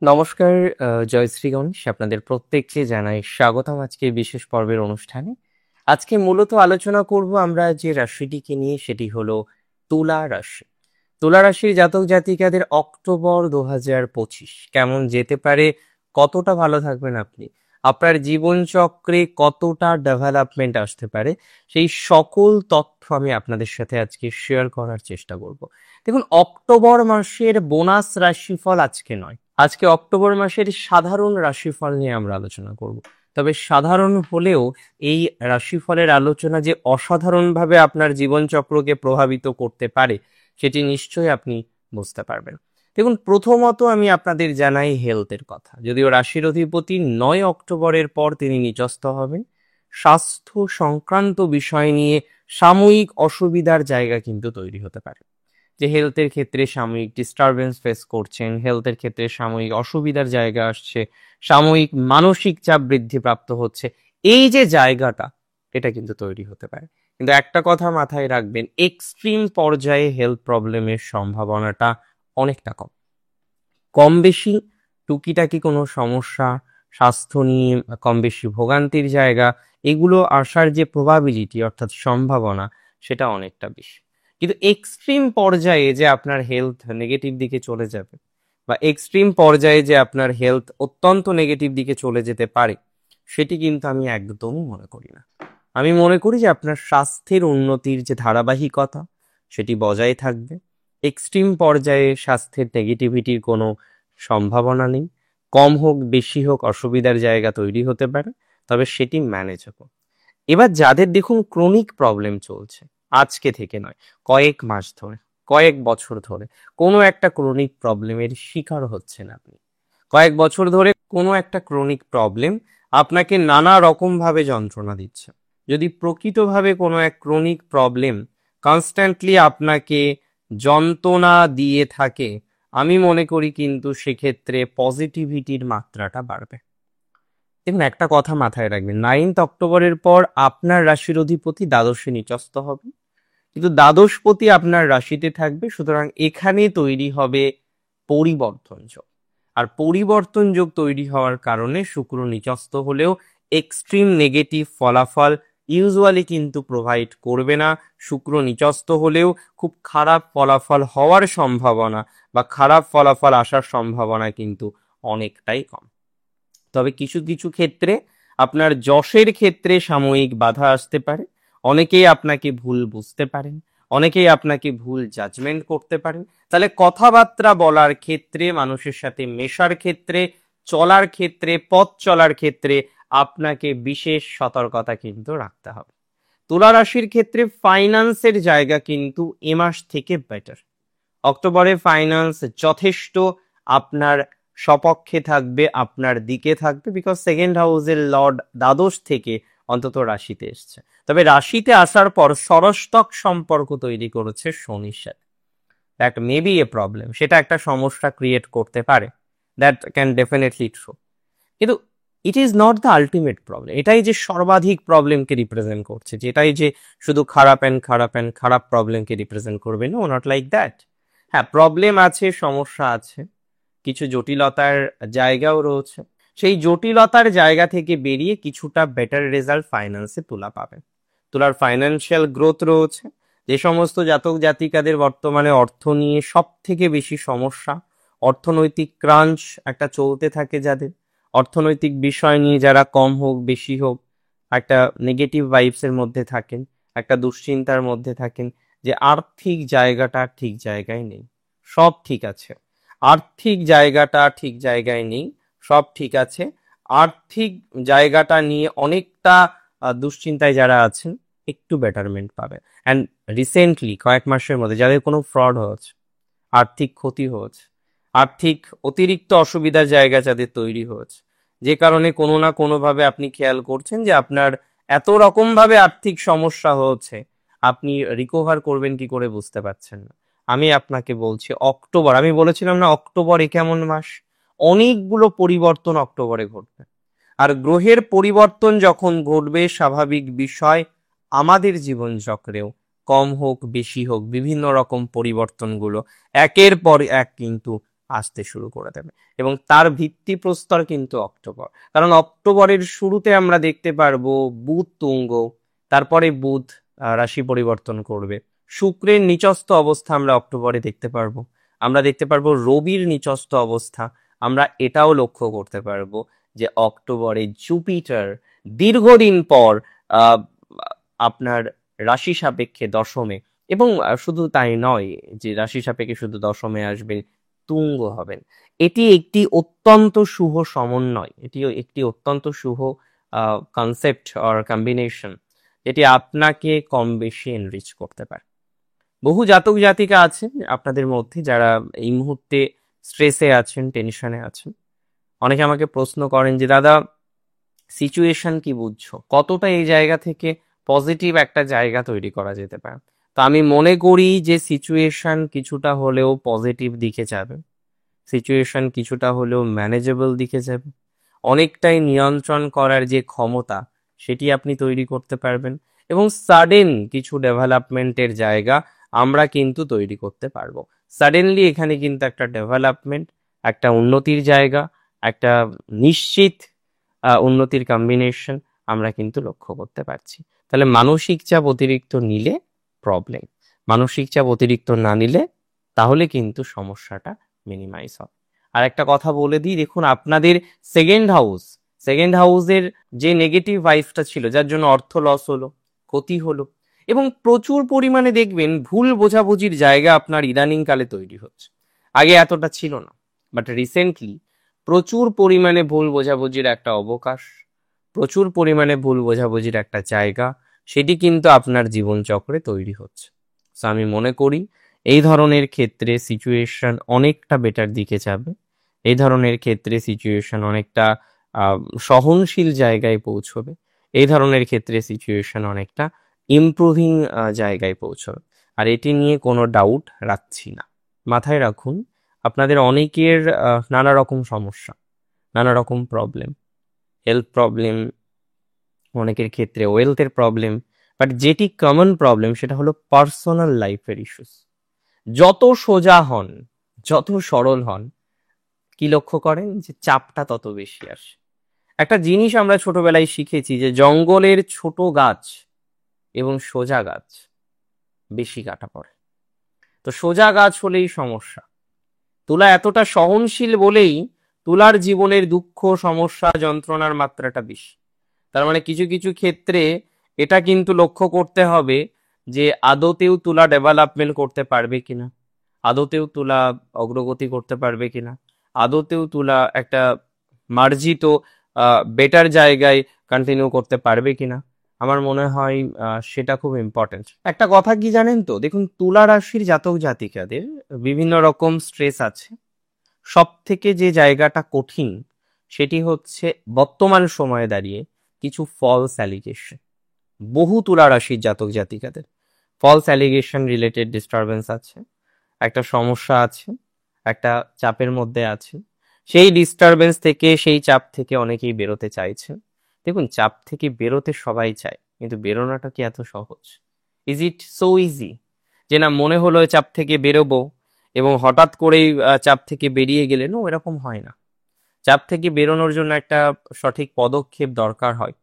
নমস্কার। জয়শ্রী গণেশ, আপনাদের প্রত্যেককে জানাই স্বাগতম আজকে বিশেষ পর্বের অনুষ্ঠানে। আজকে মূলত আলোচনা করব আমরা যে রাশিটিকে নিয়ে, সেটি হলো তুলা রাশি। তুলা রাশির জাতক জাতিকাদের অক্টোবর 2025 কেমন যেতে পারে, কতটা ভালো থাকবেন আপনি, আপনার জীবনচক্রে কতটা ডেভেলপমেন্ট আসতে পারে, সেই সকল তথ্য আমি আপনাদের সাথে আজকে শেয়ার করার চেষ্টা করব। দেখুন, অক্টোবর মাসের বোনাস রাশিফল আজকে নয়, আজকে অক্টোবর মাসের সাধারণ রাশিফল নিয়ে আমরা আলোচনা করব। তবে সাধারণ হলেও এই রাশিফলের আলোচনা যে অসাধারণভাবে আপনার জীবনচক্রকে প্রভাবিত করতে পারে, সেটি নিশ্চয়ই আপনি বুঝতে পারবেন। দেখুন, প্রথমত আমি আপনাদের জানাই হেলথের কথা। যদিও রাশির অধিপতি 9 অক্টোবরের পর তিনি নিচস্থ হবেন, স্বাস্থ্য সংক্রান্ত বিষয় নিয়ে সাময়িক অসুবিধার জায়গা কিন্তু তৈরি হতে পারে। যে হেলথের ক্ষেত্রে সাময়িক ডিস্টারবেন্স ফেস করছেন, হেলথের ক্ষেত্রে সাময়িক অসুবিধার জায়গা আসছে, সাময়িক মানসিক চাপ বৃদ্ধি প্রাপ্ত হচ্ছে, এই যে জায়গাটা, এটা কিন্তু তৈরি হতে পারে। কিন্তু একটা কথা মাথায় রাখবেন, এক্সট্রিম পর্যায়ে হেলথ প্রবলেমের সম্ভাবনাটা অনেকটা কম। কম বেশি টুকিটাকি কোনো সমস্যা, স্বাস্থ্য নিয়ে কম বেশি ভোগান্তির জায়গা, এগুলো আসার যে প্রবাবিলিটি অর্থাৎ সম্ভাবনা, সেটা অনেকটা বেশি। কিন্তু এক্সট্রিম পর্যায়ে যে আপনার হেলথ নেগেটিভ দিকে চলে যাবে, বা এক্সট্রিম পর্যায়ে যে আপনার হেলথ অত্যন্ত নেগেটিভ দিকে চলে যেতে পারে, সেটি কিন্তু আমি একদমই মনে করি না। আমি মনে করি যে আপনার স্বাস্থ্যের উন্নতির যে ধারাবাহিকতা, সেটি বজায় থাকবে। এক্সট্রিম পর্যায়ে স্বাস্থ্যের নেগেটিভিটির কোনো সম্ভাবনা নেই। কম হোক বেশি হোক অসুবিধার জায়গা তৈরি হতে পারে, তবে সেটি ম্যানেজেবল। এবার যাদের দেখুন ক্রনিক প্রবলেম চলছে, আজকে থেকে নয়, কয়েক মাস ধরে, কয়েক বছর ধরে কোনো একটা ক্রনিক প্রবলেমের শিকার হচ্ছেন আপনি, কয়েক বছর ধরে কোনো একটা ক্রনিক প্রবলেম আপনাকে নানা রকম ভাবে যন্ত্রণা দিচ্ছে। যদি প্রকৃতভাবে কোনো এক ক্রনিক প্রবলেম কনস্ট্যান্টলি আপনাকে যন্ত্রণা দিয়ে থাকে, আমি মনে করি কিন্তু সেক্ষেত্রে পজিটিভিটির মাত্রাটা বাড়বে। দেখুন, একটা কথা মাথায় রাখবেন, 9 অক্টোবরের পর আপনার রাশির অধিপতি দ্বাদশে নিচস্থ হবে, কিন্তু দ্বাদশপতি আপনার রাশিতে থাকবে। সুতরাং এখানে তৈরি হবে পরিবর্তন যোগ। আর পরিবর্তন যোগ তৈরি হওয়ার কারণে শুক্র নিচস্থ হলেও এক্সট্রিম নেগেটিভ ফলাফল ইউজুয়ালি কিন্তু প্রোভাইড করবে না। শুক্র নিচস্থ হলেও খুব খারাপ ফলাফল হওয়ার সম্ভাবনা বা খারাপ ফলাফল আসার সম্ভাবনা কিন্তু অনেকটাই কম। তবে কিছু কিছু ক্ষেত্রে আপনার যশের ক্ষেত্রে সাময়িক বাধা আসতে পারে। অনেকেই আপনাকে ভুল বুঝতে পারেন, অনেকেই আপনাকে ভুল জাজমেন্ট করতে পারেন। তাহলে কথাবার্তা বলার ক্ষেত্রে, মানুষের সাথে মেশার ক্ষেত্রে, চলার ক্ষেত্রে, পথ চলার ক্ষেত্রে আপনাকে বিশেষ সতর্কতা কিন্তু রাখতে হবে। তুলা রাশির ক্ষেত্রে ফাইন্যান্সের জায়গা কিন্তু এ মাস থেকে বেটার। অক্টোবরে ফাইন্যান্স যথেষ্ট আপনার সপক্ষে থাকবে, আপনার দিকে থাকবে, বিকজ সেকেন্ড হাউসের লর্ড দ্বাদশ থেকে অন্তত রাশিতে এসছে। তবে রাশিতে আসার পর ষড়ষ্টক সম্পর্ক তৈরি করেছে শনির সাথে। That may B A problem, সেটা একটা সমস্যা ক্রিয়েট করতে পারে, দ্যাট ক্যান ডেফিনেটলি ট্রু। কিন্তু it is not the ultimate problem. এটাই যে সর্বাধিক প্রবলেমকে রিপ্রেজেন্ট করছে, যেটাই যে শুধু খারাপ অ্যান্ড খারাপ অ্যান্ড খারাপ প্রবলেমকে রিপ্রেজেন্ট করবে, নো, নট লাইক দ্যাট। হ্যাঁ, প্রবলেম আছে, সমস্যা আছে, কিছু জটিলতার জায়গাও রয়েছে। সেই জটিলতার জায়গা থেকে বেরিয়ে কিছুটা বেটার রেজাল্ট ফাইন্যান্সে তোলা পাবেন। তোলার ফাইন্যান্সিয়াল গ্রোথ রয়েছে। যে সমস্ত জাতক জাতিকাদের বর্তমানে অর্থ নিয়ে সব থেকে বেশি সমস্যা, অর্থনৈতিক ক্রাঞ্চ একটা চলতে থাকে, যাদের অর্থনৈতিক বিষয় নিয়ে যারা কম হোক বেশি হোক একটা নেগেটিভ ভাইবস এর মধ্যে থাকেন, একটা দুশ্চিন্তার মধ্যে থাকেন যে আর্থিক জায়গাটা ঠিক জায়গায় নেই, সব ঠিক আছে, আর্থিক জায়গাটা ঠিক জায়গায় নেই, সব ঠিক আছে, আর্থিক জায়গাটা নিয়ে অনেকটা দুশ্চিন্তায় যারা আছেন, একটু বেটারমেন্ট পাবে। অ্যান্ড রিসেন্টলি কয়েক মাসের মধ্যে যাদের কোনো ফ্রড হয়েছে, আর্থিক ক্ষতি হয়েছে, আর্থিক অতিরিক্ত অসুবিধার জায়গা যাদের তৈরি হয়েছে, যে কারণে কোনো না কোনোভাবে আপনি খেয়াল করছেন যে আপনার এত রকম ভাবে আর্থিক সমস্যা হচ্ছে, আপনি রিকভার করবেন কি করে বুঝতে পারছেন না। আমি আপনাকে বলছি, অক্টোবর, আমি বলেছিলাম না অক্টোবর এ কেমন মাস, অনেকগুলো পরিবর্তন অক্টোবরে ঘটবে। আর গ্রহের পরিবর্তন যখন ঘটবে, স্বাভাবিক বিষয়, আমাদের জীবন চক্রেও কম হোক বেশি হোক বিভিন্ন রকম পরিবর্তনগুলো একের পর এক কিন্তু আসতে শুরু করে দেবে এবং তার ভিত্তিপ্রস্তর কিন্তু অক্টোবর। কারণ অক্টোবরের শুরুতে আমরা দেখতে পারবো বুধ তুঙ্গ, তারপরে বুধ রাশি পরিবর্তন করবে। শুক্রের নিচস্থ অবস্থা আমরা অক্টোবরে দেখতে পারবো। আমরা দেখতে পারবো রবির নিচস্থ অবস্থা। আমরা এটাও লক্ষ্য করতে পারবো যে অক্টোবরে জুপিটার দীর্ঘদিন পর আহ আপনার রাশি সাপেক্ষে দশমে, এবং শুধু তাই নয় যে রাশি সাপেক্ষে শুধু দশমে আসবেন, তুঙ্গ হবেন। এটি একটি অত্যন্ত শুভ সমন্বয়, এটি একটি অত্যন্ত শুভ কনসেপ্ট অর কম্বিনেশন, যেটি আপনাকে কম বেশি এনরিচ করতে পারে। বহু জাতক জাতিকা আছেন আপনাদের মধ্যে যারা এই মুহূর্তে স্ট্রেসে আছেন, টেনশনে আছেন। অনেকে আমাকে প্রশ্ন করেন যে দাদা সিচুয়েশন কি বুঝছো, কতটা এই জায়গা থেকে পজিটিভ একটা জায়গা তৈরি করা যেতে পারে। তো আমি মনে করি যে সিচুয়েশন কিছুটা হলেও পজিটিভ দিকে যাবে, সিচুয়েশন কিছুটা হলেও ম্যানেজেবল দিকে যাবে, অনেকটাই নিয়ন্ত্রণ করার যে ক্ষমতা সেটি আপনি তৈরি করতে পারবেন, এবং সাডেন কিছু ডেভেলপমেন্টের জায়গা আমরা কিন্তু তৈরি করতে পারবো। সাডেনলি এখানে কিন্তু একটা ডেভেলপমেন্ট, একটা উন্নতির জায়গা, একটা নিশ্চিত উন্নতির কম্বিনেশন আমরা কিন্তু লক্ষ্য করতে পারছি। তাহলে মানসিক চাপ অতিরিক্ত নিলে প্রবলেম, মানসিক চাপ অতিরিক্ত না নিলে তাহলে কিন্তু সমস্যাটা মিনিমাইজ হবে। আর একটা কথা বলে দিই, দেখুন আপনাদের সেকেন্ড হাউসের যে নেগেটিভ ভাইবসটা ছিল, যার জন্য অর্থ লস হলো, ক্ষতি হলো, এবং প্রচুর পরিমাণে দেখবেন ভুল বোঝাবুঝির জায়গা আপনার ইদানিং কালে তৈরি হচ্ছে। আগে এতটা ছিল না, বাট রিসেন্টলি প্রচুর পরিমাণে ভুল বোঝাবুঝির একটা অবকাশ, প্রচুর পরিমাণে ভুল বোঝাবুঝির একটা জায়গা, সেটি কিন্তু আপনার জীবনচক্রে তৈরি হচ্ছে। সো আমি মনে করি এই ধরনের ক্ষেত্রে সিচুয়েশন অনেকটা বেটার দিকে যাবে, এই ধরনের ক্ষেত্রে সিচুয়েশন অনেকটা সহনশীল জায়গায় পৌঁছবে, এই ধরনের ক্ষেত্রে সিচুয়েশন অনেকটা ইমপ্রুভিং জায়গায় পৌঁছবে। আর এটি নিয়ে কোনো ডাউট রাখছি না। মাথায় রাখুন আপনাদের অনেকের নানা রকম সমস্যা, নানা রকম প্রবলেম, হেলথ প্রবলেম, অনেকের ক্ষেত্রে ওয়েলথের প্রবলেম, বাট যেটি কমন প্রবলেম সেটা হলো পার্সোনাল লাইফের ইস্যুস। যত সোজা হন, যত সরল হন, কি লক্ষ্য করেন যে চাপটা তত বেশি আসে। একটা জিনিস আমরা ছোটবেলায় শিখেছি যে জঙ্গলের ছোট গাছ এবং সোজা গাছ বেশি কাটা পড়ে। তো সোজা গাছ হলেই সমস্যা। তুলা এতটা সহনশীল বলেই তুলার জীবনের দুঃখ, সমস্যা, যন্ত্রণার মাত্রাটা বেশি। তার মানে কিছু কিছু ক্ষেত্রে এটা কিন্তু লক্ষ্য করতে হবে যে আদতেও তুলা ডেভেলপমেন্ট করতে পারবে কিনা, আদতেও তুলা অগ্রগতি করতে পারবে কিনা, আদতেও তুলা একটা মার্জিত বেটার জায়গায় কন্টিনিউ করতে পারবে কিনা। আমার মনে হয় সেটা খুব ইম্পর্টেন্ট। একটা কথা কি জানেন তো, দেখুন তুলা রাশির জাতক জাতিকাদের বিভিন্ন রকম স্ট্রেস আছে। সব থেকে যে জায়গাটা কঠিন সেটি হচ্ছে বর্তমান সময়ে দাঁড়িয়ে কিছু ফলস অ্যালিগেশন। বহু তুলা রাশির জাতক জাতিকাদের ফলস অ্যালিগেশন রিলেটেড ডিস্টারবেন্স আছে, একটা সমস্যা আছে, একটা চাপের মধ্যে আছে। সেই ডিস্টারবেন্স থেকে, সেই চাপ থেকে অনেকেই বেরোতে চাইছে। দেখুন চাপ থেকে বেরোতে সবাই চায়, কিন্তু বেরোনোটা কি এত সহজ? ইজ ইট সো ইজি যে না মনে হলো চাপ থেকে বেরোবো এবং হঠাৎ করেই চাপ থেকে বেরিয়ে গেলে? নো, এরকম হয় না। চাপ থেকে বেরোনোর জন্য একটা সঠিক পদক্ষেপ দরকার হয়,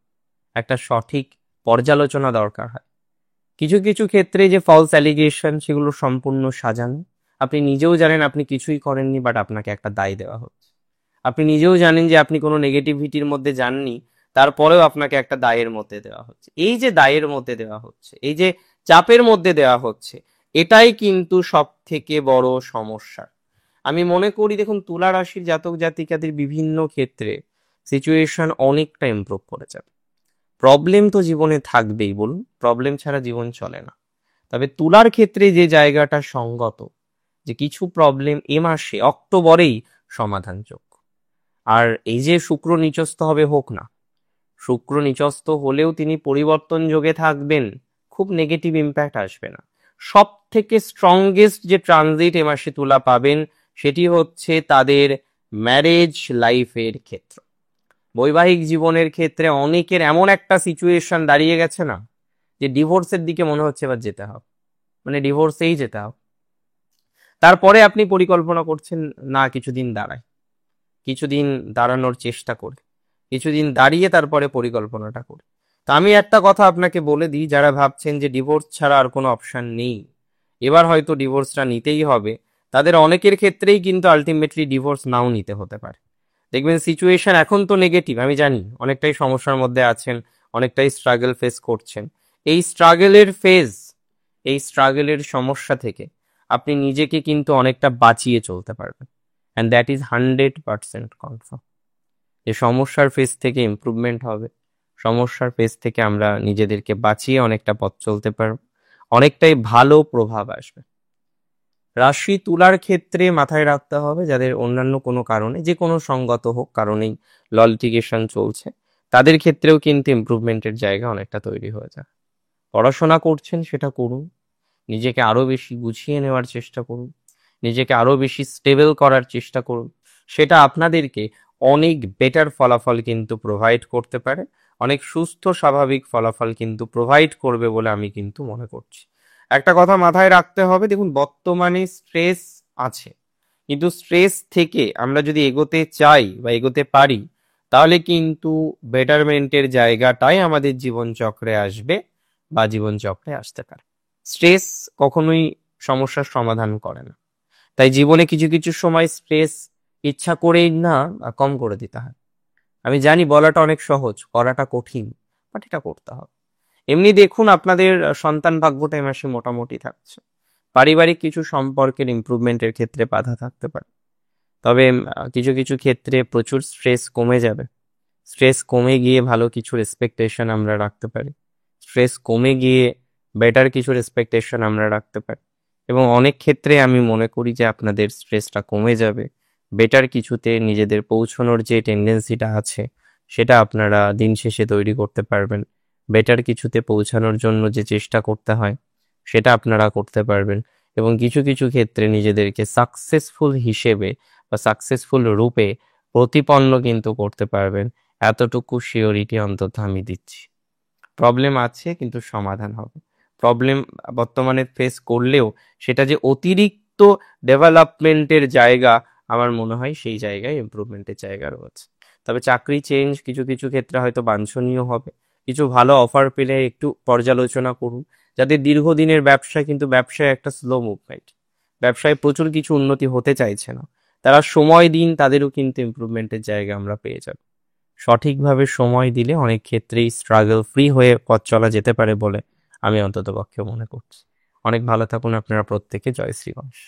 একটা সঠিক পর্যালোচনা দরকার হয়। কিছু কিছু ক্ষেত্রে যে ফলস অ্যালিগেশন সেগুলো সম্পূর্ণ সাজানো। আপনি নিজেও জানেন আপনি কিছুই করেননি, বাট আপনাকে একটা দায় দেওয়া হচ্ছে। আপনি নিজেও জানেন যে আপনি কোনো নেগেটিভিটির মধ্যে যাননি, তারপরেও আপনাকে একটা দায়ের মধ্যে দেওয়া হচ্ছে। এই যে দায়ের মধ্যে দেওয়া হচ্ছে, এই যে চাপের মধ্যে দেওয়া হচ্ছে, এটাই কিন্তু সব থেকে বড় সমস্যা। আমি মনে করি দেখুন তুলা রাশির জাতক জাতিকাদের বিভিন্ন ক্ষেত্রে সিচুয়েশন অনেকটা ইমপ্রুভ করে যাবে। প্রবলেম তো জীবনে থাকবেই, বলুন, প্রবলেম ছাড়া জীবন চলে না। তবে তুলার ক্ষেত্রে যে জায়গাটা সঙ্গত, যে কিছু প্রবলেম এ মাসে অক্টোবরেই সমাধানযোগ্য। আর এই যে শুক্র নিচস্থ হবে হোক না, শুক্র নিচস্থ হলেও তিনি পরিবর্তন যোগে থাকবেন, খুব নেগেটিভ ইম্প্যাক্ট আসবে না। সব থেকে স্ট্রংগেস্ট যে ট্রানজিট এ মাসে তুলা পাবেন সেটি হচ্ছে তাদের ম্যারেজ লাইফের ক্ষেত্র। বৈবাহিক জীবনের ক্ষেত্রে অনেকের এমন একটা সিচুয়েশন দাঁড়িয়ে গেছে না যে ডিভোর্সের দিকে মনে হচ্ছে এবার যেতে হবে, মানে ডিভোর্সেই যেতে হবে। তারপরে আপনি পরিকল্পনা করছেন না কিছুদিন দাঁড়ায়, কিছুদিন দাঁড়ানোর চেষ্টা করে, কিছুদিন দাঁড়িয়ে তারপরে পরিকল্পনাটা করে। তা আমি একটা কথা আপনাকে বলে দিই, যারা ভাবছেন যে ডিভোর্স ছাড়া আর কোনো অপশন নেই, এবার হয়তো ডিভোর্সটা নিতেই হবে, তাদের অনেকের ক্ষেত্রেই কিন্তু আলটিমেটলি ডিভোর্স নাও নিতে হতে পারে। দেখবেন সিচুয়েশন এখন তো নেগেটিভ, আমি জানি অনেকটাই সমস্যার মধ্যে আছেন, অনেকটাই স্ট্রাগল ফেস করছেন। এই স্ট্রাগলের ফেজ, এই স্ট্রাগলের সমস্যা থেকে আপনি নিজেকে কিন্তু অনেকটা বাঁচিয়ে চলতে পারবেন, অ্যান্ড দ্যাট ইজ 100% কনফার্ম যে সমস্যার ফেজ থেকে ইমপ্রুভমেন্ট হবে, সমস্যার ফেজ থেকে আমরা নিজেদেরকে বাঁচিয়ে অনেকটা পথ চলতে পারবো, অনেকটাই ভালো প্রভাব আসবে। রাশি তুলার ক্ষেত্রে মাথায় রাখতে হবে যাদের অন্যান্য কোনো কারণে, যে কোনো সঙ্গত হোক কারণেই ল লিটিগেশন চলছে, তাদের ক্ষেত্রেও কিন্তু ইমপ্রুভমেন্টের জায়গা অনেকটা তৈরি হয়ে যায়। পড়াশোনা করছেন সেটা করুন, নিজেকে আরো বেশি গুছিয়ে নেওয়ার চেষ্টা করুন, নিজেকে আরো বেশি স্টেবল করার চেষ্টা করুন। সেটা আপনাদেরকে অনেক বেটার ফলাফল কিন্তু প্রোভাইড করতে পারে, অনেক সুস্থ স্বাভাবিক ফলাফল কিন্তু প্রোভাইড করবে বলে আমি কিন্তু মনে করছি। একটা কথা মাথায় রাখতে হবে, দেখুন বর্তমানে স্ট্রেস আছে, কিন্তু স্ট্রেস থেকে আমরা যদি এগোতে চাই বা এগোতে পারি, তাহলে কিন্তু বেটারমেন্টের জায়গাটাই আমাদের জীবনচক্রে আসবে বা জীবনচক্রে আসতে পারে। স্ট্রেস কখনোই সমস্যার সমাধান করে না, তাই জীবনে কিছু কিছু সময় স্ট্রেস ইচ্ছা করেই না কম করে দিতে হয়। আমি জানি বলাটা অনেক সহজ, করাটা কঠিন, বাট এটা করতে হবে। এমনি দেখুন আপনাদের সন্তান ভাগ্যটা এই মাসে মোটামুটি থাকছে, পারিবারিক কিছু সম্পর্কের ইমপ্রুভমেন্টের ক্ষেত্রে বাধা থাকতে পারে, তবে কিছু কিছু ক্ষেত্রে প্রচুর স্ট্রেস কমে যাবে। স্ট্রেস কমে গিয়ে ভালো কিছুর এক্সপেকটেশন আমরা রাখতে পারি, স্ট্রেস কমে গিয়ে বেটার কিছুর এক্সপেকটেশন আমরা রাখতে পারি, এবং অনেক ক্ষেত্রে আমি মনে করি যে আপনাদের স্ট্রেসটা কমে যাবে, বেটার কিছুতে নিজেদের পৌঁছানোর যে টেন্ডেন্সিটা আছে সেটা আপনারা দিন শেষে তৈরি করতে পারবেন। বেটার কিছুতে পৌঁছানোর জন্য যে চেষ্টা করতে হয় সেটা আপনারা করতে পারবেন, এবং কিছু কিছু ক্ষেত্রে নিজেদেরকে সাকসেসফুল হিসেবে বা সাকসেসফুল রূপে প্রতিপন্ন কিন্তু করতে পারবেন, এতটুকু শিওরিটি অন্তত আমি দিচ্ছি। প্রবলেম আছে কিন্তু সমাধান হবে। প্রবলেম বর্তমানে ফেস করলেও সেটা যে অতিরিক্ত ডেভেলপমেন্টের জায়গা, আমার মনে হয় সেই জায়গায় ইমপ্রুভমেন্টের জায়গা রয়েছে। তবে চাকরি চেঞ্জ কিছু কিছু ক্ষেত্রে হয়তো বাঞ্ছনীয় হবে, কিছু ভালো অফার পেলে একটু পর্যালোচনা করুন। যাদের দীর্ঘদিনের ব্যবসা, কিন্তু ব্যবসায় একটা স্লো মুভমেন্ট, ব্যবসায় প্রচুর কিছু উন্নতি হতে চাইছে না, তারা সময় দিন, তাদেরও কিন্তু ইমপ্রুভমেন্টের জায়গা আমরা পেয়ে যাব। সঠিকভাবে সময় দিলে অনেক ক্ষেত্রেই স্ট্রাগল ফ্রি হয়ে পথ চলা যেতে পারে বলে আমি অন্তত পক্ষে মনে করছি। অনেক ভালো থাকুন আপনারা প্রত্যেকে। জয় শ্রী গণেশ।